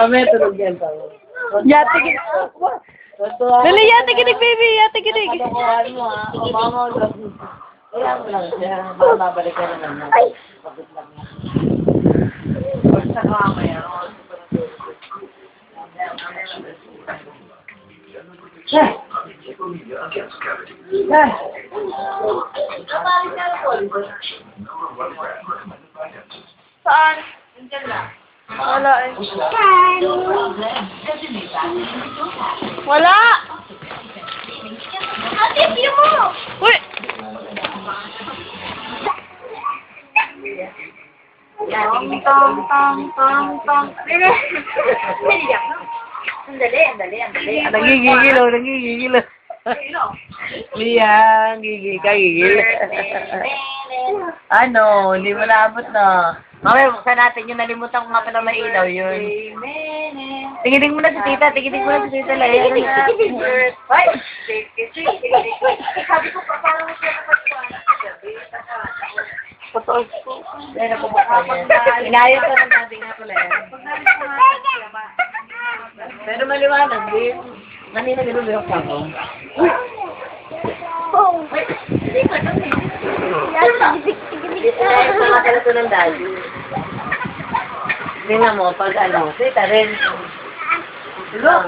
May tulog yan pa. Yate kinig. Dali, yate kinig, baby. Yate kinig. Kalokohan mo ha. Mama, wala mo lang siya. Baka mabalik ka naman. Ay! Pagod lang yan. Basta mamaya. Saan? Diyan na. Wala eh. Wala! Ate, view mo! Uy! Tang. Andali. Nagigigil o, nagigigil o. Liya, gigil. Ano, hindi mo naabot na. Mamaya, buksan natin yung nalimutan ko nga pala may ilaw yun. Tingin mo na si tita, Laya. Ay! Sabi ko pa, parang siya Totoo po. Dahil napabuksan yan. Inayos ka ng sabi nga pala yan. Pero maliwanag, din. Kanina gano'n yung ako. Hindi ka naman eh. Dahil sa matala ito ng daddy. Tingnan mo, pag ano, tita rin. Diba?